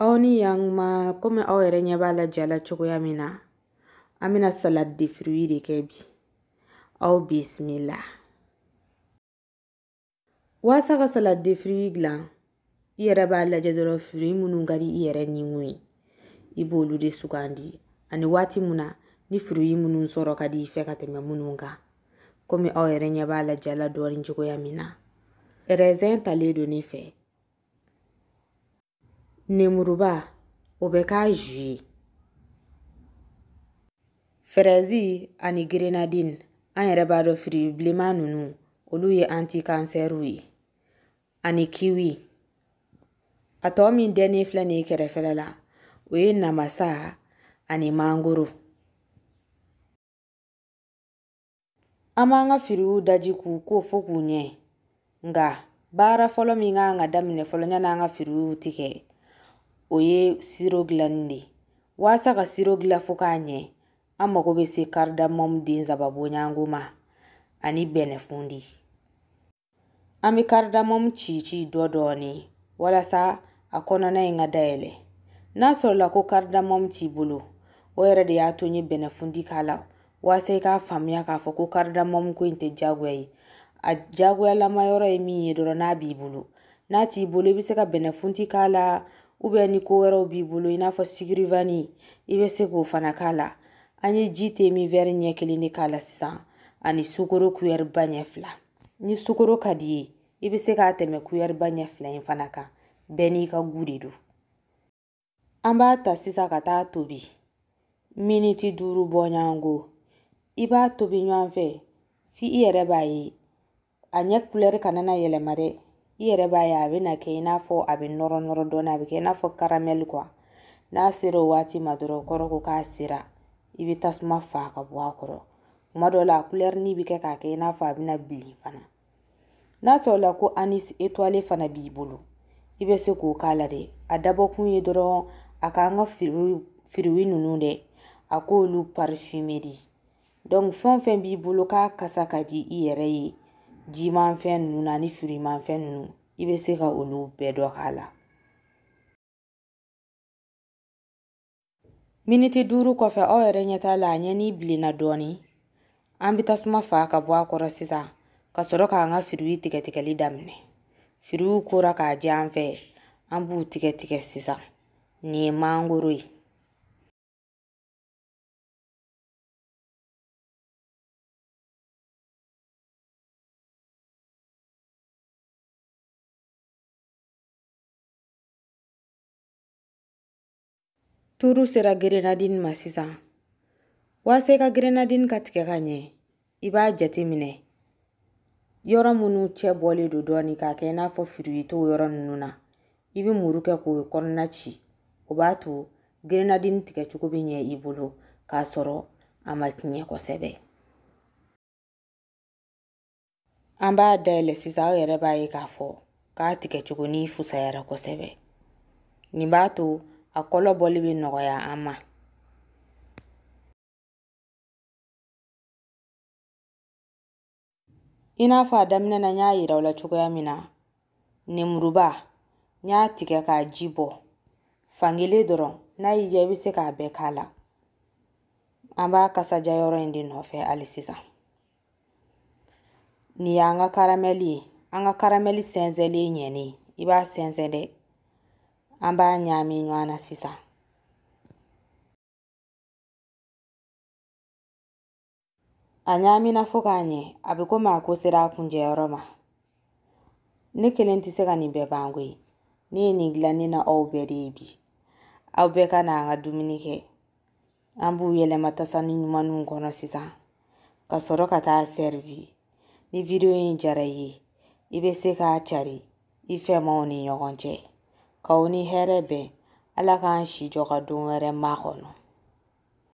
Aw ni yang ma komi aw yɛrɛ ɲɛ b'a la jala cogoya min na, an bɛna salade de fruits de kɛ bi. Aw bisimila. Waasa ka salade de fruits dilan, i yɛrɛ b'a lajɛ dɔrɔn fruits minnu ka di i yɛrɛ ni ŋun ye. I b'olu de sugandi. Ani waati mun na ni fruits minnu sɔrɔ ka di i fɛ ka tɛmɛ minnu kan. Komi aw yɛrɛ ɲɛ b'a la jala dɔɔni cogoya min na. Raisin talen don ne fɛ. Nemuruba, o bɛ k'a jus ye. Fraise ani grenadine, an yɛrɛ b'a dɔn fruits bilenman ninnu, olu ye anti-cancer ye. Ani kiwi. A tɔ min dɛnnen filɛ nin ye kɛrɛfɛla la, o ye namasa ani mangoro. An b'an ka fruits daji k'u ko fo k'u ɲɛ. Nga baara fɔlɔ min kan ka daminɛ fɔlɔ yanni an ka fruits tigɛ, o ye sirop dilanni de. Waasa ka sirop dilan fo k'a ɲɛ, an mago bɛ se cardamome den saba bɔɲango ma ani bɛnɛfundi. An bɛ cardamome ci dɔɔni walasa a kɔnɔna in ka dayɛlɛ. N'a sɔrɔla ko cardamome t'i bolo, o yɛrɛ de y'a to n ye bɛnɛfundi k'a la waasa i k'a faamuya k'a fɔ ko cardamome ko in tɛ diyagoya ye. A diyagoyalama yɔrɔ ye min ye dɔrɔn n'a b'i bolo. N'a t'i bolo i bɛ se ka bɛnɛfundi k'a la ni ko wɛrɛw b'i bolo i n'a fɔ sucre vanille i bɛ se k'o fana k'a la. An ye ji temi verre ɲɛ kelen de k'a la sisan ani sukoro cuillère ba ɲɛ fila. Ni sukoro ka di ye, i bɛ se k'a tɛmɛ cuillère ba ɲɛ fila in fana kan. Bɛɛ n'i ka gu de don. An b'a ta sisan ka taa tobi. Miniti 5 bɔɲango. I b'a tobi ɲɔgɔn fɛ f'i yɛrɛ b'a ye a ɲɛ couleur kana na yɛlɛma dɛ. I yɛrɛ b'a ye a bɛna kɛ i n'a fɔ a bɛ nɔrɔ dɔɔni, a bɛ kɛ i n'a fɔ caramel quoi. N'a sera o waati ma dɔrɔn o kɔrɔ ko k'a sera. I bɛ tasuma fa ka bɔ a kɔrɔ. Tuma dɔw la a couleur ni bɛ kɛ k'a kɛ i n'a fɔ a bɛna bilen fana. N'a sɔrɔla ko anis étoilé fana b'i bolo, i bɛ se k'o k'a la dɛ. A dabɔkun ye dɔrɔn a k'an ka fruits ninnu dɛ, a k'olu parfumer de. Donc fɛn o fɛn b'i bolo k'a kasa ka di i yɛrɛ ye, jimafɛn ninnu ani fruitsmafɛn ninnu, i bɛ se ka olu bɛɛ dɔ k'a la. Miniti 5 kɔfɛ aw yɛrɛ ɲɛ t'a la a ɲɛni bilenna dɔɔni. An bɛ tasuma fa ka bɔ a kɔrɔ sisan ka sɔrɔ k'an ka fruits tigɛli daminɛ. Fruits kora k'a jɛ an fɛ, an b'u tigɛ sisan. Nin ye mangoro ye. Turu sera grenadine ma sisan. Waasa i ka grenadine ka tigɛ ka ɲɛ, i b'a jateminɛ. Yɔrɔ minnu cɛ bɔlen don dɔɔni k'a kɛ i n'a fɔ fruits t'o yɔrɔ ninnu na. I bɛ muru kɛ k'o kɔnɔna ci. O b'a to grenadine tigɛcogo bɛ ɲɛ i bolo k'a sɔrɔ a ma tiɲɛ kosɛbɛ. An b'a dayɛlɛ sisan aw yɛrɛ b'a ye k'a fɔ k'a tigɛcogo ni fusayara kosɛbɛ. Nin b'a to a kɔlɔ bɔli bɛ nɔgɔya an ma. I n'a fɔ a daminɛ na n y'a yira aw la cogoya min na, nemuruba n y'a tigɛ k'a ji bɔ. Fankelen dɔrɔn n'a y'i diya i bɛ se k'a bɛɛ k'a la. An b'a kasaja yɔrɔ in de nɔfɛ hali sisan. Nin y'an ka caramel ye. An ka caramel sɛnsɛnlen ɲɛnen. I b'a sɛnsɛn dɛ. An b'a ɲagami ɲɔgɔn na sisan. A ɲagamina fo k'a ɲɛ, a bɛ komi a ko sera a kuncɛyɔrɔ ma. Ne kelen tɛ se ka nin bɛɛ ban koyi. Ne ye nin dilan ne na aw bɛɛ de ye bi. Aw bɛɛ ka na an ka dumuni kɛ. An b'u yɛlɛma tasani ɲumanninw kɔnɔ sisan ka sɔrɔ ka taa servir. Ni video in diyara i ye, i bɛ se k'a cari i fɛmaw ni ɲɔgɔn cɛ. K'aw ni hɛrɛ bɛn. Ala k'an si jɔ ka don wɛrɛ makɔnɔ.